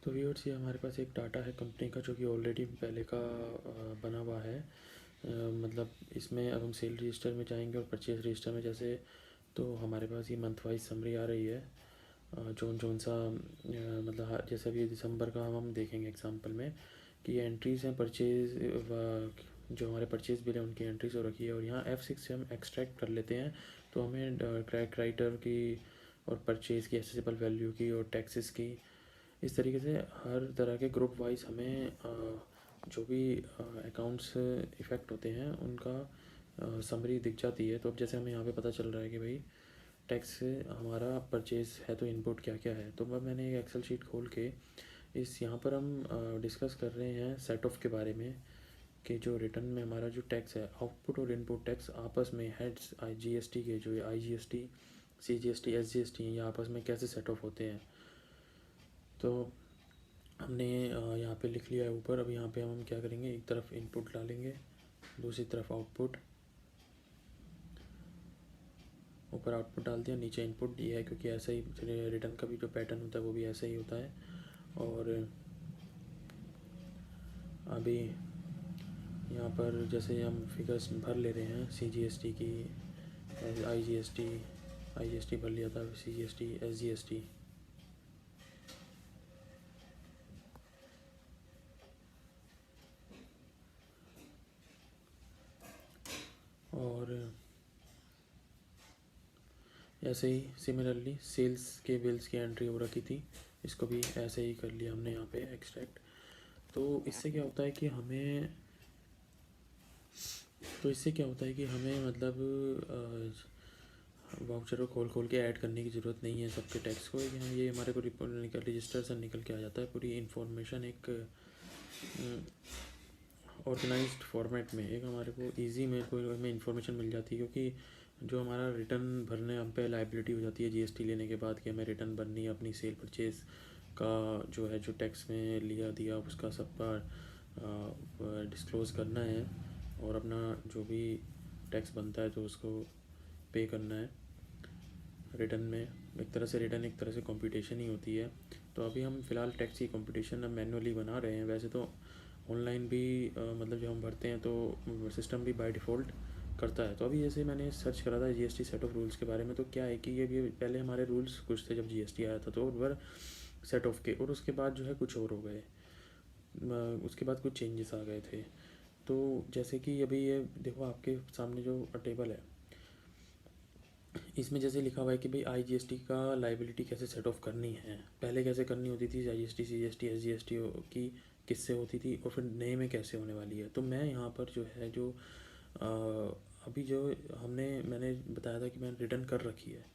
तो व्यूअर्स, ये हमारे पास एक डाटा है कंपनी का जो कि ऑलरेडी पहले का बना हुआ है। मतलब इसमें अब हम सेल रजिस्टर में जाएंगे और परचेज़ रजिस्टर में जैसे, तो हमारे पास ये मंथ वाइज समरी आ रही है। जोन सा मतलब जैसे अभी दिसंबर का हम देखेंगे एग्जांपल में कि ये एंट्रीज़ हैं परचेज़, जो हमारे परचेज़ बिल है उनकी एंट्रीज हो रखी है। और यहाँ F6 से हम एक्सट्रैक्ट कर लेते हैं, तो हमें क्राइटर की और परचेज़ की एसेसिबल वैल्यू की और टैक्सेस की, इस तरीके से हर तरह के ग्रुप वाइज हमें जो भी अकाउंट्स इफ़ेक्ट होते हैं उनका समरी दिख जाती है। तो अब जैसे हमें यहाँ पे पता चल रहा है कि भाई टैक्स हमारा परचेज़ है तो इनपुट क्या क्या है। तो अब मैंने एक एक्सेल शीट खोल के इस यहाँ पर हम डिस्कस कर रहे हैं सेट ऑफ के बारे में कि जो रिटर्न में हमारा जो टैक्स है, आउटपुट और इनपुट टैक्स आपस में हेड्स GST के, जो IGST, CGST, SGST हैं, ये आपस में कैसे सेट ऑफ होते हैं। तो हमने यहाँ पे लिख लिया है ऊपर। अब यहाँ पे हम क्या करेंगे, एक तरफ इनपुट डालेंगे, दूसरी तरफ आउटपुट। ऊपर आउटपुट डाल दिया, नीचे इनपुट दिया है, क्योंकि ऐसा ही रिटर्न का भी जो पैटर्न होता है वो भी ऐसा ही होता है। और अभी यहाँ पर जैसे हम फिगर्स भर ले रहे हैं CGST की, IGST भर लिया था, CGST, SGST। और ऐसे ही सिमिलरली सेल्स के बिल्स की एंट्री हो रखी थी, इसको भी ऐसे ही कर लिया हमने यहाँ पे एक्सट्रैक्ट। तो इससे क्या होता है कि हमें मतलब वाउचर को खोल खोल के ऐड करने की ज़रूरत नहीं है सबके टैक्स को। यहाँ ये हमारे को रिपोर्ट रजिस्टर से निकल के आ जाता है, पूरी इन्फॉर्मेशन एक ऑर्गेनाइज्ड फॉर्मेट में, एक हमारे को ईजी में हमें इन्फॉर्मेशन मिल जाती है। क्योंकि जो हमारा रिटर्न भरने हम पे लाइबिलिटी हो जाती है GST लेने के बाद कि हमें रिटर्न भरनी है अपनी सेल परचेज़ का, जो है जो टैक्स में लिया दिया उसका सबका डिस्क्लोज़ करना है, और अपना जो भी टैक्स बनता है तो उसको पे करना है रिटर्न में। एक तरह से रिटर्न एक तरह से कंप्यूटेशन ही होती है। तो अभी हम फ़िलहाल टैक्स की कंप्यूटेशन अब मैनुअली बना रहे हैं। वैसे तो ऑनलाइन भी मतलब जब हम भरते हैं तो सिस्टम भी बाय डिफ़ॉल्ट करता है। तो अभी जैसे मैंने सर्च करा था GST सेट ऑफ रूल्स के बारे में, तो क्या है कि ये भी पहले हमारे रूल्स कुछ थे जब GST आया था, तो वर सेट ऑफ के, और उसके बाद जो है कुछ और हो गए, उसके बाद कुछ चेंजेस आ गए थे। तो जैसे कि अभी ये देखो आपके सामने जो टेबल है, इसमें जैसे लिखा हुआ है कि भाई IGST का लाइबिलिटी कैसे सेट ऑफ करनी है। पहले कैसे करनी होती थी IGST, CGST, SGST की किससे होती थी, और फिर नए में कैसे होने वाली है। तो मैं यहाँ पर जो है जो अभी जो मैंने बताया था कि मैंने रिटर्न कर रखी है,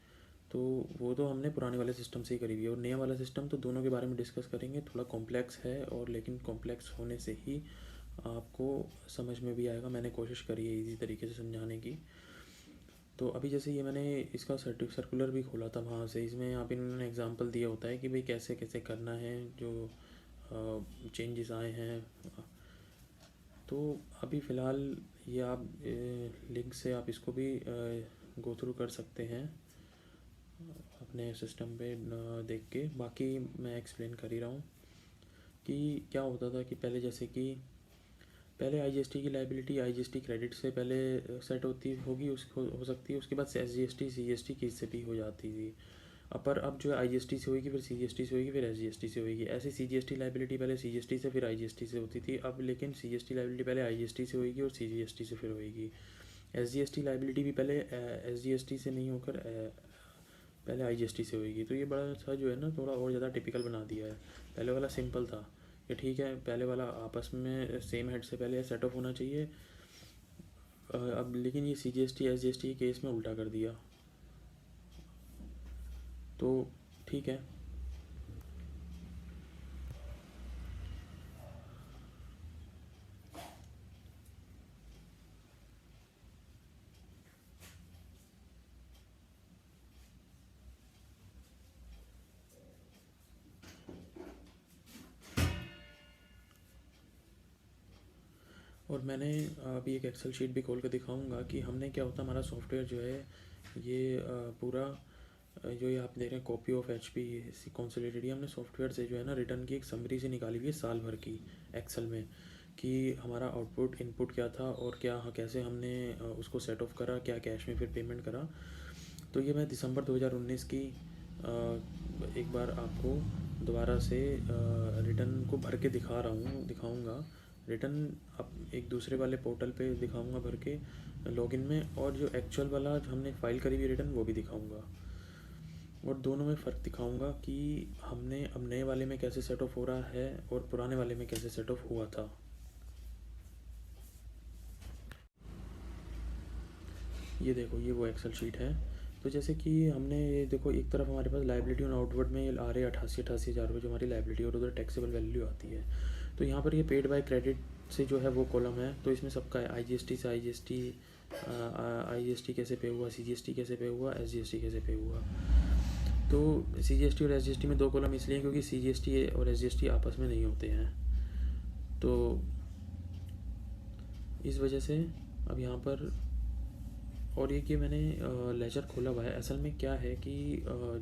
तो वो तो हमने पुराने वाले सिस्टम से ही करी हुई है। और नया वाला सिस्टम तो दोनों के बारे में डिस्कस करेंगे, थोड़ा कॉम्प्लेक्स है, और लेकिन कॉम्प्लेक्स होने से ही आपको समझ में भी आएगा। मैंने कोशिश करी है इजी तरीके से समझाने की। तो अभी जैसे ये मैंने इसका सर्कुलर भी खोला था वहाँ से, इसमें यहाँ पे इन्होंने एग्जांपल दिया होता है कि भाई कैसे कैसे करना है जो चेंजेस आए हैं। तो अभी फ़िलहाल ये आप लिंक से आप इसको भी गो थ्रू कर सकते हैं अपने सिस्टम पे देख के। बाकी मैं एक्सप्लेन कर ही रहा हूँ कि क्या होता था कि पहले जैसे कि पहले IGST की लाइबिलिटी IGST क्रेडिट से पहले सेट होती होगी, उसको हो सकती है, उसके बाद SGST CGST की से भी हो जाती थी। पर अब जो है IGST से होगी, फिर CGST से होगी, फिर SGST से होगी। ऐसे CGST लाइबिलिटी पहले CGST से फिर IGST से होती थी, अब लेकिन CGST लाइबिलिटी पहले IGST से होगी और CGST से फिर होगी। SGST लाइबिलिटी भी पहले SGST से नहीं होकर पहले IGST से होगी। तो ये बड़ा सा जो है ना थोड़ा और ज़्यादा टिपिकल बना दिया है। पहले वाला सिंपल था कि ठीक है, पहले वाला आपस में सेम हेड से पहले सेट ऑफ होना चाहिए। अब लेकिन ये CGST SGST के केस में उल्टा कर दिया, तो ठीक है। और मैंने अभी एक एक्सेल शीट भी खोल कर दिखाऊंगा कि हमने क्या होता, हमारा सॉफ्टवेयर जो है ये पूरा जो ये आप देख रहे हैं कॉपी ऑफ HP कंसोलिडेटेड, हमने सॉफ्टवेयर से जो है ना रिटर्न की एक समरी से निकाली हुई है साल भर की एक्सेल में, कि हमारा आउटपुट इनपुट क्या था और क्या कैसे हमने उसको सेट ऑफ करा, क्या कैश में फिर पेमेंट करा। तो ये मैं दिसंबर 2019 की एक बार आपको दोबारा से रिटर्न को भर के दिखाऊंगा। रिटर्न अब एक दूसरे वाले पोर्टल पे दिखाऊंगा भर के लॉगिन में, और जो एक्चुअल वाला जो हमने फ़ाइल करी हुई रिटर्न वो भी दिखाऊंगा, और दोनों में फ़र्क दिखाऊंगा कि हमने अब नए वाले में कैसे सेट ऑफ हो रहा है और पुराने वाले में कैसे सेट ऑफ हुआ था। ये देखो, ये वो एक्सेल शीट है। तो जैसे कि हमने ये देखो, एक तरफ हमारे पास लाइबिलिटी और आउटवर्ड में आ रहे 88 हज़ार रुपये जो हमारी लाइबिलिटी, और उधर टैक्सेबल वैल्यू आती है। तो यहाँ पर ये पेड बाय क्रेडिट से जो है वो कॉलम है, तो इसमें सबका है IGST से IGST कैसे पे हुआ, CGST कैसे पे हुआ, SGST कैसे पे हुआ। तो CGST और SGST में 2 कॉलम इसलिए क्योंकि CGST और SGST आपस में नहीं होते हैं, तो इस वजह से अब यहाँ पर। और ये कि मैंने लेजर खोला हुआ है। असल में क्या है कि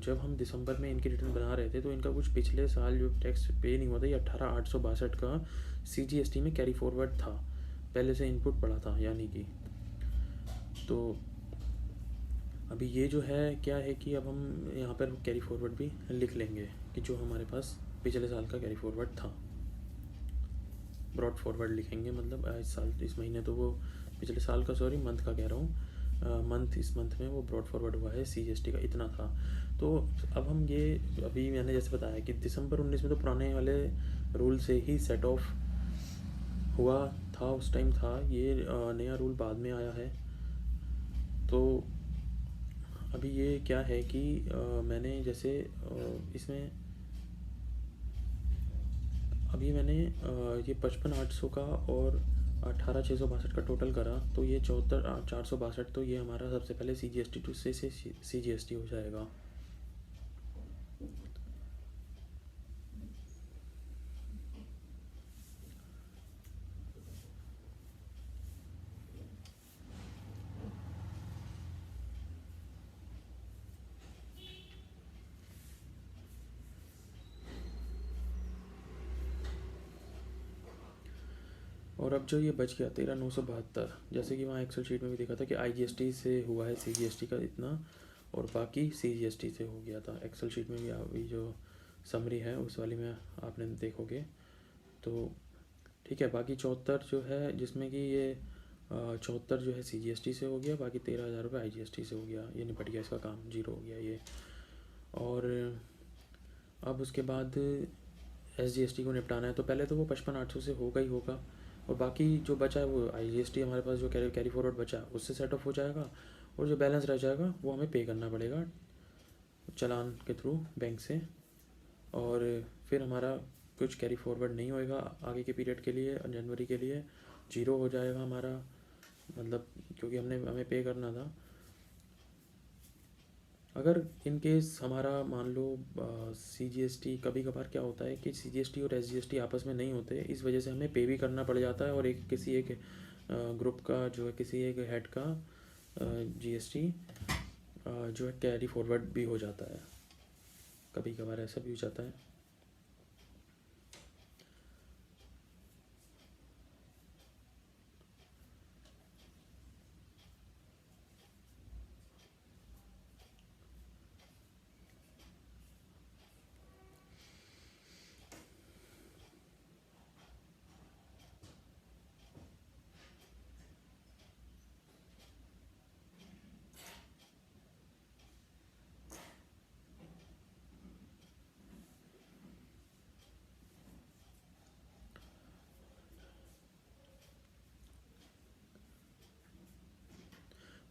जब हम दिसंबर में इनकी रिटर्न बना रहे थे तो इनका कुछ पिछले साल जो टैक्स पे नहीं हुआ था, ये 18,862 का CGST में कैरी फॉरवर्ड था, पहले से इनपुट पड़ा था यानी कि। तो अभी ये जो है क्या है कि अब हम यहाँ पर कैरी फॉरवर्ड भी लिख लेंगे कि जो हमारे पास पिछले साल का कैरी फॉरवर्ड था, ब्रॉड फॉरवर्ड लिखेंगे, मतलब इस महीने तो वो पिछले साल का, सॉरी मंथ का कह रहा हूँ, इस मंथ में वो ब्रॉड फॉरवर्ड हुआ है CGST का इतना था। तो अब हम ये, अभी मैंने जैसे बताया कि दिसंबर 19 में तो पुराने वाले रूल से ही सेट ऑफ हुआ था, उस टाइम था, ये नया रूल बाद में आया है। तो अभी ये क्या है कि मैंने जैसे इसमें अभी मैंने ये 55,800 का और 18,662 का टोटल करा, तो ये 74,462, तो ये हमारा सबसे पहले CGST टू से CGST हो जाएगा। और अब जो ये बच गया 13,972, जैसे कि वहाँ एक्सेल शीट में भी देखा था कि IGST से हुआ है CGST का इतना, और बाकी CGST से हो गया था। एक्सेल शीट में भी अभी जो समरी है उस वाली में आपने देखोगे तो ठीक है। बाकी 74 जो है, जिसमें कि ये 74 जो है CGST से हो गया, बाकी 13,000 रुपये IGST से हो गया, ये निपट गया, इसका काम जीरो हो गया ये। और अब उसके बाद SGST को निपटाना है, तो पहले तो वो 55,800 से होगा ही होगा, और बाकी जो बचा है वो IGST हमारे पास जो कैरी फॉरवर्ड बचा उससे सेट ऑफ हो जाएगा, और जो बैलेंस रह जाएगा वो हमें पे करना पड़ेगा चालान के थ्रू बैंक से। और फिर हमारा कुछ कैरी फॉरवर्ड नहीं होएगा आगे के पीरियड के लिए, जनवरी के लिए जीरो हो जाएगा हमारा, मतलब क्योंकि हमें पे करना था। अगर इन केस हमारा मान लो CGST, कभी कभार क्या होता है कि CGST और SGST आपस में नहीं होते, इस वजह से हमें पे भी करना पड़ जाता है, और किसी एक ग्रुप का जो है, किसी एक हेड का GST जो है कैरी फॉरवर्ड भी हो जाता है, कभी कभार ऐसा भी हो जाता है।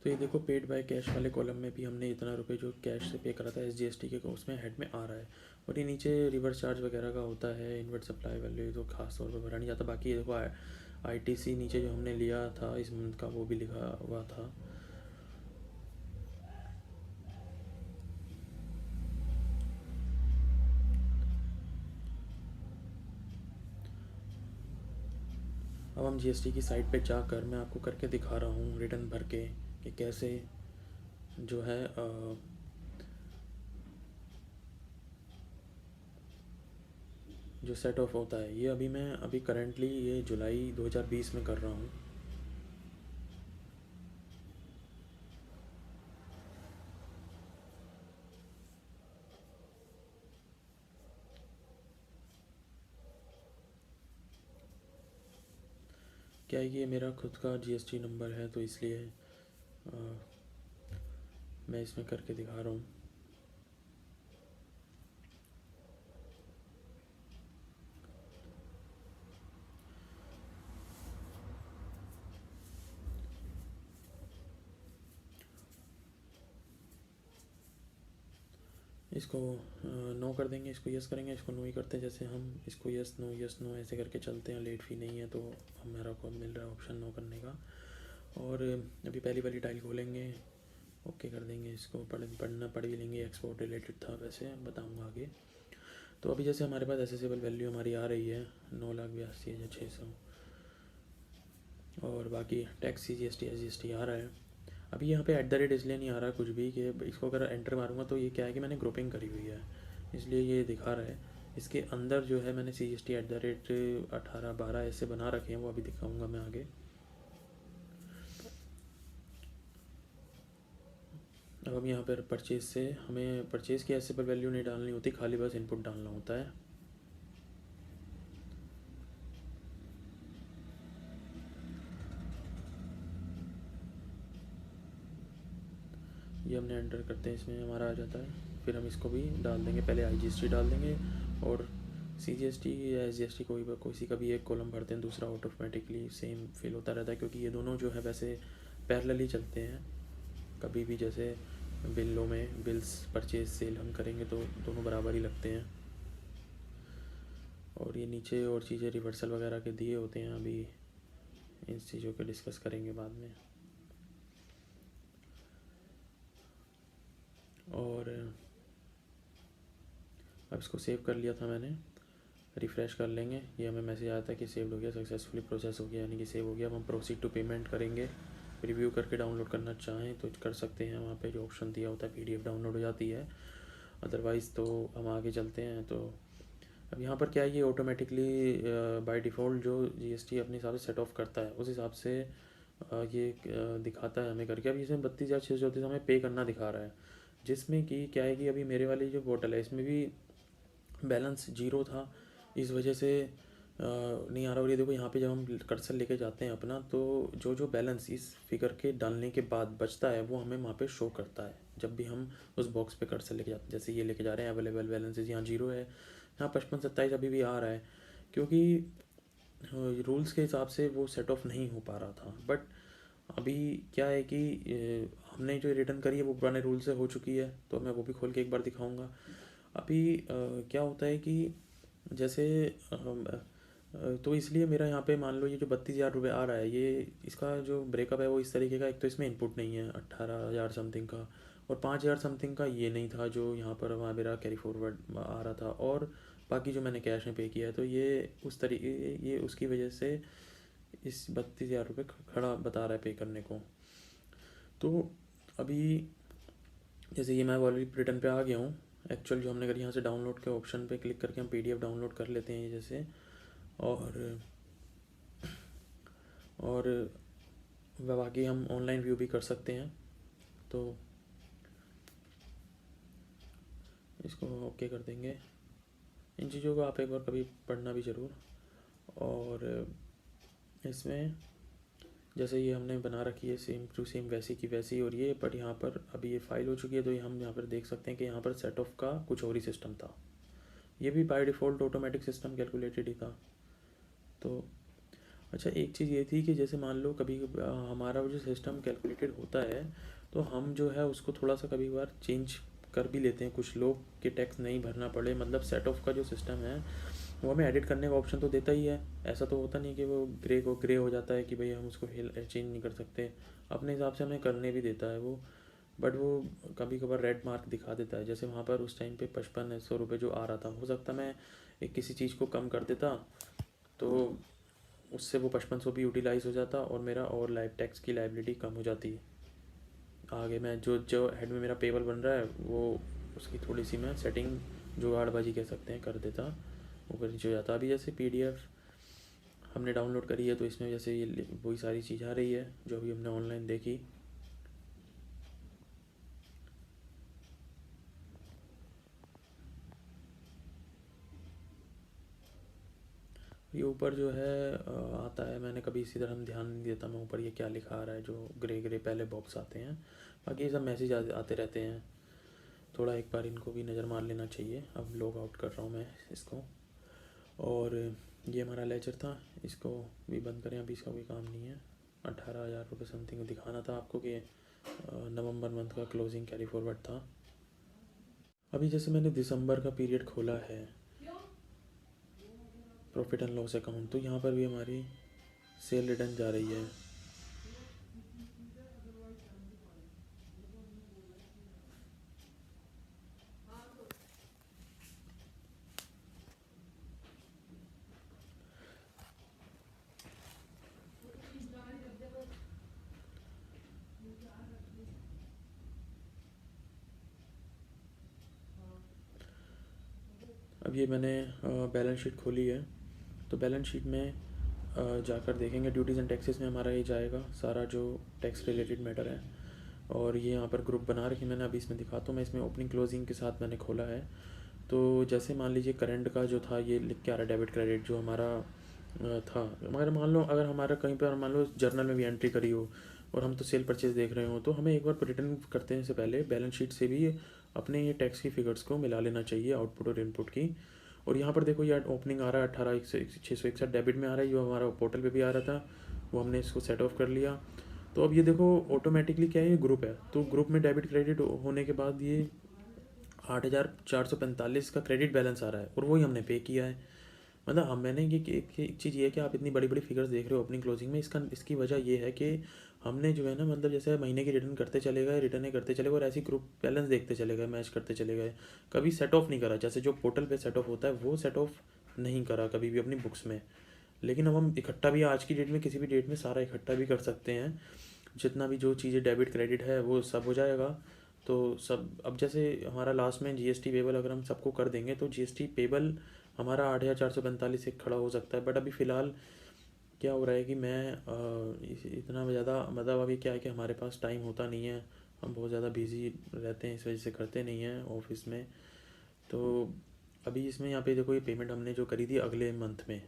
तो ये देखो, पेड बाय कैश वाले कॉलम में भी हमने इतना रुपए जो कैश से पे करा था SGST के, उसमें हेड में आ रहा है, और ये नीचे रिवर्स चार्ज वगैरह का होता है, इनवर्ट सप्लाई वैल्यू तो खास तौर पर भरा नहीं जाता। बाकी ये देखो ITC नीचे जो हमने लिया था इस मंथ का वो भी लिखा हुआ था। अब हम GST की साइट पे जाकर मैं आपको करके दिखा रहा हूँ रिटर्न भर के कि कैसे जो है जो सेट ऑफ होता है, ये अभी करंटली ये जुलाई 2020 में कर रहा हूँ। क्या है कि ये मेरा खुद का जीएसटी नंबर है, तो इसलिए अ, मैं इसमें करके दिखा रहा हूँ। इसको नो कर देंगे, इसको यस करेंगे, इसको नो ही करते हैं। जैसे हम इसको यस नो ऐसे करके चलते हैं, लेट फ़ी नहीं है तो हमारा को मिल रहा है ऑप्शन नो करने का। और अभी पहली वाली टाइल खोलेंगे, ओके कर देंगे, इसको पढ़ भी लेंगे। एक्सपोर्ट रिलेटेड था, वैसे बताऊँगा आगे। तो अभी जैसे हमारे पास एसेसेबल वैल्यू हमारी आ रही है 9,82,600, और बाकी टैक्स CGST SGST आ रहा है। अभी यहाँ पे एट द रेट इसलिए नहीं आ रहा कुछ भी, कि इसको अगर एंटर मारूंगा तो ये क्या है कि मैंने ग्रुपिंग करी हुई है, इसलिए ये दिखा रहा है। इसके अंदर जो है मैंने CGST एट द रेट 18 12 ऐसे बना रखे हैं, वो अभी दिखाऊंगा मैं आगे। अब हम यहाँ पर परचेज से हमें परचेज़ की एसेबल वैल्यू नहीं डालनी होती, खाली बस इनपुट डालना होता है। ये हमने एंटर करते हैं, इसमें हमारा आ जाता है। फिर हम इसको भी डाल देंगे, पहले IGST डाल देंगे और CGST या SGST किसी का भी एक कॉलम भरते हैं, दूसरा ऑटोमेटिकली सेम फिल होता रहता है, क्योंकि ये दोनों जो है वैसे पैरेलल ही चलते हैं। कभी भी जैसे बिलों में बिल्स परचेज सेल हम करेंगे तो दोनों बराबर ही लगते हैं। और ये नीचे और चीज़ें रिवर्सल वगैरह के दिए होते हैं, अभी इन चीज़ों को डिस्कस करेंगे बाद में। और अब इसको सेव कर लिया था मैंने, रिफ़्रेश कर लेंगे, ये हमें मैसेज आता है कि सेव हो गया, सक्सेसफुली प्रोसेस हो गया, यानी कि सेव हो गया। अब हम प्रोसीड टू पेमेंट करेंगे। रिव्यू करके डाउनलोड करना चाहें तो कर सकते हैं, वहाँ पे जो ऑप्शन दिया होता है PDF डाउनलोड हो जाती है। अदरवाइज़ तो हम आगे चलते हैं। तो अब यहाँ पर क्या है, ये ऑटोमेटिकली बाय डिफ़ॉल्ट जो GST अपने हिसाब से सेट ऑफ करता है, उस हिसाब से ये दिखाता है हमें करके। अभी इसमें 32,634 हमें पे करना दिखा रहा है, जिसमें कि क्या है कि अभी मेरे वाली जो पोर्टल है इसमें भी बैलेंस ज़ीरो था, इस वजह से नहीं आ रहा। और ये देखो यहाँ पे जब हम कर्सर लेके जाते हैं अपना, तो जो जो बैलेंस इस फिगर के डालने के बाद बचता है वो हमें वहाँ पे शो करता है, जब भी हम उस बॉक्स पे कर्सर लेके जाते हैं। जैसे ये लेके जा रहे हैं अवेलेबल बैलेंसेज, यहाँ जीरो है, यहाँ 55-27 अभी भी आ रहा है, क्योंकि रूल्स के हिसाब से वो सेट ऑफ नहीं हो पा रहा था। बट अभी क्या है कि हमने जो रिटर्न करी है वो पुराने रूल से हो चुकी है, तो मैं वो भी खोल के एक बार दिखाऊंगा। अभी क्या होता है कि जैसे तो इसलिए मेरा यहाँ पे मान लो ये जो 32,000 रुपये आ रहा है, ये इसका जो ब्रेकअप है वो इस तरीके का। एक तो इसमें इनपुट नहीं है 18,000 समथिंग का, और 5,000 समथिंग का ये नहीं था जो यहाँ पर वहाँ मेरा कैरी फॉरवर्ड आ रहा था, और बाकी जो मैंने कैश में पे किया है, तो ये उस तरीके, ये उसकी वजह से इस 32,000 रुपये खड़ा बता रहा है पे करने को। तो अभी जैसे ये मैं ऑलरेडी रिटर्न पे आ गया हूँ। एक्चुअल जो हमने करी, यहाँ से डाउनलोड के ऑप्शन पे क्लिक करके हम PDF डाउनलोड कर लेते हैं ये जैसे, और बाकी हम ऑनलाइन व्यू भी कर सकते हैं। तो इसको ओके कर देंगे। इन चीज़ों को आप एक बार कभी पढ़ना भी ज़रूर। और इसमें जैसे ये हमने बना रखी है सेम टू सेम वैसी की वैसी, और ये बट यहाँ पर अभी ये फ़ाइल हो चुकी है, तो ये हम यहाँ पर देख सकते हैं कि यहाँ पर सेट ऑफ का कुछ और ही सिस्टम था। ये भी by default automatic system calculated ही था। तो अच्छा, एक चीज़ ये थी कि जैसे मान लो कभी हमारा वो जो सिस्टम कैलकुलेटेड होता है, तो हम जो है उसको थोड़ा सा कभी बार चेंज कर भी लेते हैं, कुछ लोग के टैक्स नहीं भरना पड़े। मतलब सेट ऑफ का जो सिस्टम है वो हमें एडिट करने का ऑप्शन तो देता ही है, ऐसा तो होता नहीं कि वो ग्रे हो जाता है कि भाई हम उसको चेंज नहीं कर सकते, अपने हिसाब से हमें करने भी देता है वो। बट वो कभी कभार रेड मार्क दिखा देता है, जैसे वहाँ पर उस टाइम पे 5500 रुपये जो आ रहा था, हो सकता मैं एक किसी चीज़ को कम कर देता तो उससे वो 5500 भी यूटिलाइज़ हो जाता, और मेरा और लाइफ टैक्स की लाइबिलिटी कम हो जाती। आगे मैं जो जो हेड में मेरा पेबल बन रहा है वो उसकी थोड़ी सी मैं सेटिंग जुगाड़बाजी कह सकते हैं कर देता, ऊपर नीचे हो जाता है। अभी जैसे PDF हमने डाउनलोड करी है तो इसमें जैसे ये वही सारी चीज़ आ रही है जो अभी हमने ऑनलाइन देखी। ये ऊपर जो है आता है, मैंने कभी इसी तरह ध्यान नहीं देता मैं ऊपर ये क्या लिखा आ रहा है, जो ग्रे ग्रे पहले बॉक्स आते हैं, बाकी ये सब मैसेज आते रहते हैं। थोड़ा एक बार इनको भी नज़र मार लेना चाहिए। अब लॉग आउट कर रहा हूँ मैं इसको। और ये हमारा लेजर था, इसको भी बंद करें, अभी इसका कोई काम नहीं है। 18,000 रुपये समथिंग दिखाना था आपको कि नवंबर मंथ का क्लोजिंग कैरी फॉरवर्ड था। अभी जैसे मैंने दिसंबर का पीरियड खोला है प्रॉफिट एंड लॉस अकाउंट, तो यहाँ पर भी हमारी सेल रिटर्न जा रही है। अब ये मैंने बैलेंस शीट खोली है, तो बैलेंस शीट में जाकर देखेंगे ड्यूटीज़ एंड टैक्सेस में हमारा ये जाएगा सारा जो टैक्स रिलेटेड मैटर है। और ये यहाँ पर ग्रुप बना रखी मैंने, अभी इसमें दिखाता हूँ मैं। इसमें ओपनिंग क्लोजिंग के साथ मैंने खोला है। तो जैसे मान लीजिए करंट का जो था ये लिख के आ रहा है डेबिट क्रेडिट जो हमारा था, मगर मान लो अगर हमारा कहीं पर मान लो जर्नल में भी एंट्री करी हो और हम तो सेल परचेज देख रहे हो, तो हमें एक बार रिटर्न करते हैं से पहले बैलेंस शीट से भी अपने ये टैक्स की फिगर्स को मिला लेना चाहिए, आउटपुट और इनपुट की। और यहाँ पर देखो ये ओपनिंग आ रहा है 18,661 डेबिट में आ रहा है, जो हमारा पोर्टल पे भी आ रहा था, वो हमने इसको सेट ऑफ कर लिया। तो अब ये देखो ऑटोमेटिकली क्या है, ये ग्रुप है, तो ग्रुप में डेबिट क्रेडिट होने के बाद ये 8,445 का क्रेडिट बैलेंस आ रहा है और वही हमने पे किया है। मतलब हम मैंने ये एक चीज़ ये है कि आप इतनी बड़ी बड़ी फिगर्स देख रहे हो ओपनिंग क्लोजिंग में, इसकी वजह ये है कि हमने जो है ना, मतलब जैसे महीने की रिटर्न करते चले गए, रिटर्न करते चले गए और ऐसी ग्रुप बैलेंस देखते चले गए, मैच करते चले गए, कभी सेट ऑफ नहीं करा। जैसे जो पोर्टल पे सेट ऑफ होता है वो सेट ऑफ नहीं करा कभी भी अपनी बुक्स में। लेकिन अब हम इकट्ठा भी आज की डेट में किसी भी डेट में सारा इकट्ठा भी कर सकते हैं, जितना भी जो चीज़ें डेबिट क्रेडिट है वो सब हो जाएगा। तो सब अब जैसे हमारा लास्ट में GST पेबल अगर हम सबको कर देंगे तो GST पेबल हमारा 8,445 से खड़ा हो सकता है। बट अभी फ़िलहाल क्या हो रहा है कि मैं इतना ज़्यादा, मतलब अभी क्या है कि हमारे पास टाइम होता नहीं है, हम बहुत ज़्यादा बिजी रहते हैं, इस वजह से करते नहीं हैं ऑफिस में। तो अभी इसमें यहाँ पे देखो ये पेमेंट हमने जो करी थी अगले मंथ में,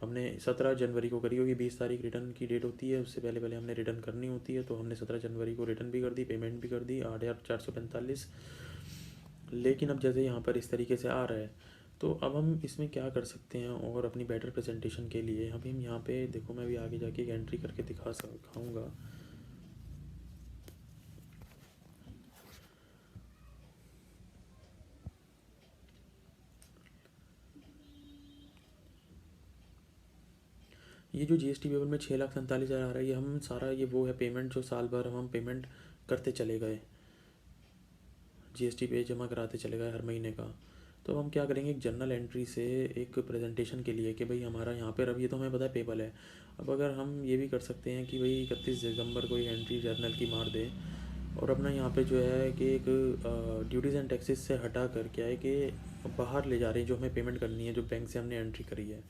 हमने 17 जनवरी को करी होगी। 20 तारीख रिटर्न की डेट होती है, उससे पहले पहले हमने रिटर्न करनी होती है। तो हमने 17 जनवरी को रिटर्न भी कर दी, पेमेंट भी कर दी 8,445। लेकिन अब जैसे यहाँ पर इस तरीके से आ रहा है, तो अब हम इसमें क्या कर सकते हैं और अपनी बेटर प्रेजेंटेशन के लिए अभी हम यहाँ पे देखो, मैं भी आगे जाके एक एंट्री करके दिखाऊंगा। ये जो GST पेबल में 6,47,000 आ रहा है, ये हम सारा ये वो है पेमेंट जो साल भर हम पेमेंट करते चले गए, GST पे जमा कराते चले गए हर महीने का। तो हम क्या करेंगे, एक जर्नल एंट्री से एक प्रेजेंटेशन के लिए कि भाई हमारा यहाँ पर अब ये तो हमें पता है पेबल है, अब अगर हम ये भी कर सकते हैं कि भाई 31 दिसंबर को एक एंट्री जर्नल की मार दे और अपना यहाँ पे जो है कि एक ड्यूटीज़ एंड टैक्सेस से हटा कर क्या है कि बाहर ले जा रहे हैं जो हमें पेमेंट करनी है, जो बैंक से हमने एंट्री करी है।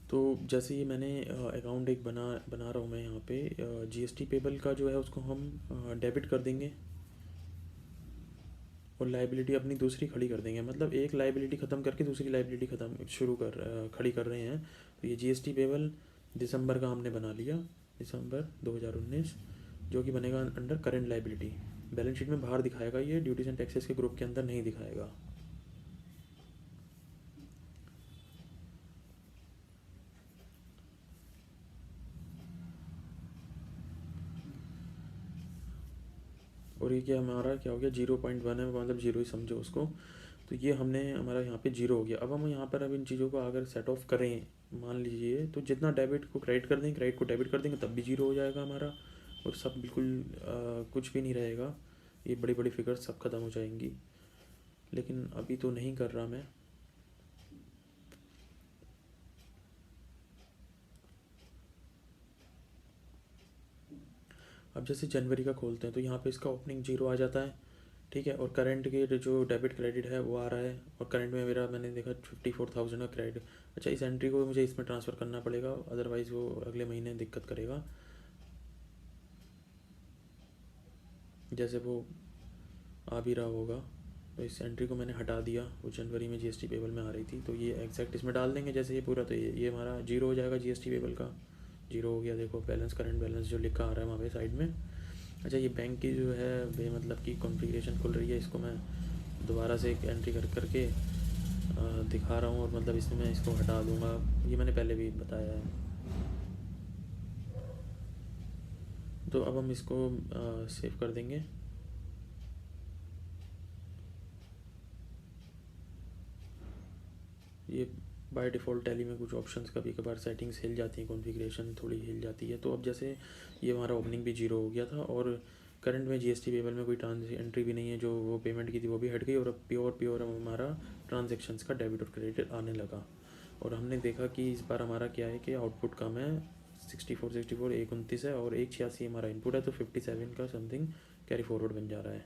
तो जैसे ये मैंने अकाउंट एक बना रहा हूँ मैं यहाँ पे, GST पेबल का जो है उसको हम डेबिट कर देंगे और लाइबिलिटी अपनी दूसरी खड़ी कर देंगे। मतलब एक लाइबिलिटी ख़त्म करके दूसरी लाइबिलिटी खड़ी कर रहे हैं। तो ये GST पेबल दिसंबर का हमने बना लिया, दिसंबर 2019, जो कि बनेगा under current liability. Balance sheet में बाहर दिखाएगा, ये ड्यूटीज़ एंड टैक्सेस के ग्रुप के अंदर नहीं दिखाएगा। और ये क्या हमारा क्या हो गया, 0.1 है, मतलब जीरो ही समझो उसको। तो ये हमने हमारा यहाँ पे जीरो हो गया। अब हम यहाँ पर अब इन चीज़ों को अगर सेट ऑफ करें, मान लीजिए तो जितना डेबिट को क्रेडिट कर देंगे, क्रेडिट को डेबिट कर देंगे, तब भी जीरो हो जाएगा हमारा, और सब बिल्कुल कुछ भी नहीं रहेगा, ये बड़ी बड़ी फिगर्स सब ख़त्म हो जाएंगी। लेकिन अभी तो नहीं कर रहा मैं। अब जैसे जनवरी का खोलते हैं तो यहाँ पे इसका ओपनिंग जीरो आ जाता है, ठीक है। और करंट के जो डेबिट क्रेडिट है वो आ रहा है, और करंट में मेरा मैंने देखा 54,000 का क्रेडिट। अच्छा, इस एंट्री को मुझे इसमें ट्रांसफ़र करना पड़ेगा, अदरवाइज़ वो अगले महीने दिक्कत करेगा। जैसे वो आ भी रहा होगा, तो इस एंट्री को मैंने हटा दिया, वो जनवरी में जीएसटी पेबल में आ रही थी, तो ये एग्जैक्ट इसमें डाल देंगे जैसे ये पूरा, तो ये हमारा जीरो हो जाएगा जीएसटी पेबल का। जीरो हो गया, देखो बैलेंस, करंट बैलेंस जो लिखा आ रहा है वहाँ पे साइड में। अच्छा, ये बैंक की जो है बेमतलब की कॉन्फ़िगरेशन खुल रही है, इसको मैं दोबारा से एक एंट्री कर करके दिखा रहा हूँ, और मतलब इसमें मैं इसको हटा दूँगा, ये मैंने पहले भी बताया है। तो अब हम इसको सेव कर देंगे। ये बाय डिफ़ॉल्ट टैली में कुछ ऑप्शंस कभी कभार सेटिंग्स हिल जाती हैं, कॉन्फ़िगरेशन थोड़ी हिल जाती है। तो अब जैसे ये हमारा ओपनिंग भी जीरो हो गया था, और करंट में जीएसटी पेबल में कोई एंट्री भी नहीं है, जो वो पेमेंट की थी वो भी हट गई, और अब प्योर हमारा ट्रांजेक्शन्स का डेबिट और क्रेडिट आने लगा। और हमने देखा कि इस बार हमारा क्या है कि आउटपुट कम है, 64 एक 29 है, और 186 हमारा इनपुट है, तो 57 का समथिंग कैरी फॉरवर्ड बन जा रहा है,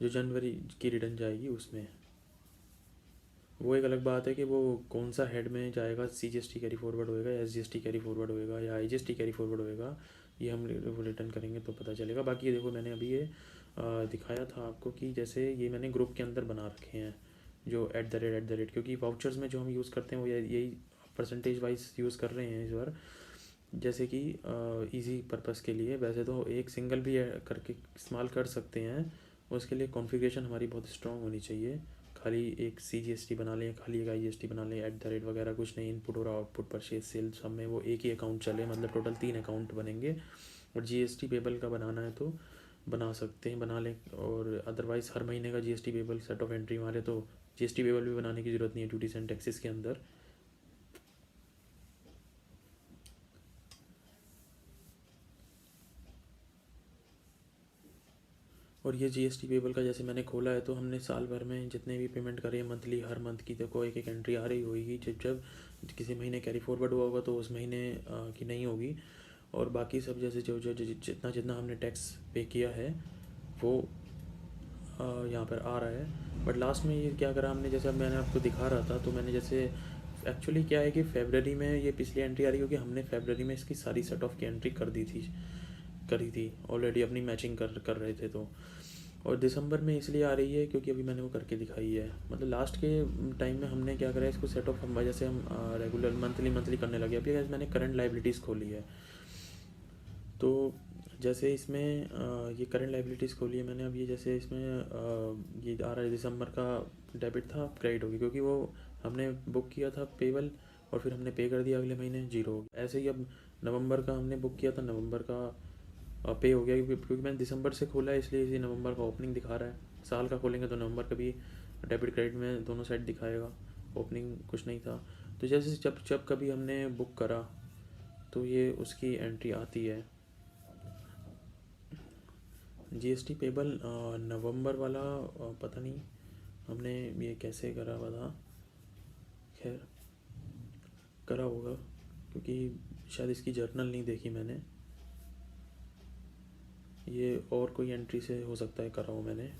जो जनवरी की रिटर्न जाएगी उसमें। वो एक अलग बात है कि वो कौन सा हेड में जाएगा, सीजीएसटी कैरी फॉरवर्ड होएगा, या एसजीएसटी कैरी फॉरवर्ड होएगा, या आईजीएसटी कैरी फॉरवर्ड होएगा, ये हम रिटर्न करेंगे तो पता चलेगा। बाकी ये देखो, मैंने अभी ये दिखाया था आपको कि जैसे ये मैंने ग्रुप के अंदर बना रखे हैं, जो @ क्योंकि वाउचर्स में जो हम यूज़ करते हैं वो यही परसेंटेज वाइज यूज़ कर रहे हैं इस बार, जैसे कि इजी पर्पस के लिए। वैसे तो एक सिंगल भी करके इस्तेमाल कर सकते हैं, उसके लिए कॉन्फ़िगरेशन हमारी बहुत स्ट्रॉन्ग होनी चाहिए। खाली एक सीजीएसटी बना लें, खाली एक आईजीएसटी बना लें, @ वगैरह कुछ नहीं, इनपुट और आउटपुट, परचेज सेल, सब में वो एक ही अकाउंट चले, मतलब टोटल 3 अकाउंट बनेंगे। और जीएसटी पेबल का बनाना है तो बना सकते हैं, बना लें। और अदरवाइज़ हर महीने का GST payable set of entry मारे तो जीएसटी पेबल भी बनाने की ज़रूरत नहीं है ड्यूटीज एंड टैक्सेस के अंदर। और ये जीएसटी पेबल का जैसे मैंने खोला है, तो हमने साल भर में जितने भी पेमेंट करे मंथली, हर मंथ की देखो एक एक एंट्री आ रही होगी। जब जब किसी महीने कैरी फॉरवर्ड हुआ होगा तो उस महीने की नहीं होगी। और बाकी सब जैसे जो जो जितना जितना हमने टैक्स पे किया है वो यहाँ पर आ रहा है। बट लास्ट में ये क्या करा हमने, जैसे अब मैंने आपको दिखा रहा था, तो मैंने जैसे एक्चुअली क्या है कि फरवरी में ये पिछली एंट्री आ रही होगी, हमने फरवरी में इसकी सारी सेट ऑफ की एंट्री करी थी ऑलरेडी, अपनी मैचिंग कर रहे थे तो। और दिसंबर में इसलिए आ रही है क्योंकि अभी मैंने वो करके दिखाई है, मतलब लास्ट के टाइम में हमने क्या करा है, इसको सेट ऑफ हम वजह से हम रेगुलर मंथली करने लगे। अभी मैंने करंट लाइबिलिटीज़ खोली है, तो जैसे इसमें ये करंट लाइबिलिटीज़ खोली है मैंने। अब ये जैसे इसमें ये आ रहा है, दिसंबर का डेबिट था, क्रेडिट होगी, क्योंकि वो हमने बुक किया था पेबल, और फिर हमने पे कर दिया अगले महीने, जीरो हो गया। ऐसे ही अब नवंबर का हमने बुक किया था, नवंबर का पे हो गया, क्योंकि मैंने दिसंबर से खोला है इसलिए इसी नवंबर का ओपनिंग दिखा रहा है। साल का खोलेंगे तो नवंबर का भी डेबिट क्रेडिट में दोनों साइड दिखाएगा, ओपनिंग कुछ नहीं था। तो जैसे जब जब कभी हमने बुक करा तो ये उसकी एंट्री आती है। जीएसटी पेबल नवंबर वाला पता नहीं हमने ये कैसे करा हुआ था, खैर करा होगा, क्योंकि शायद इसकी जर्नल नहीं देखी मैंने, ये और कोई एंट्री से हो सकता है करा हो मैंने।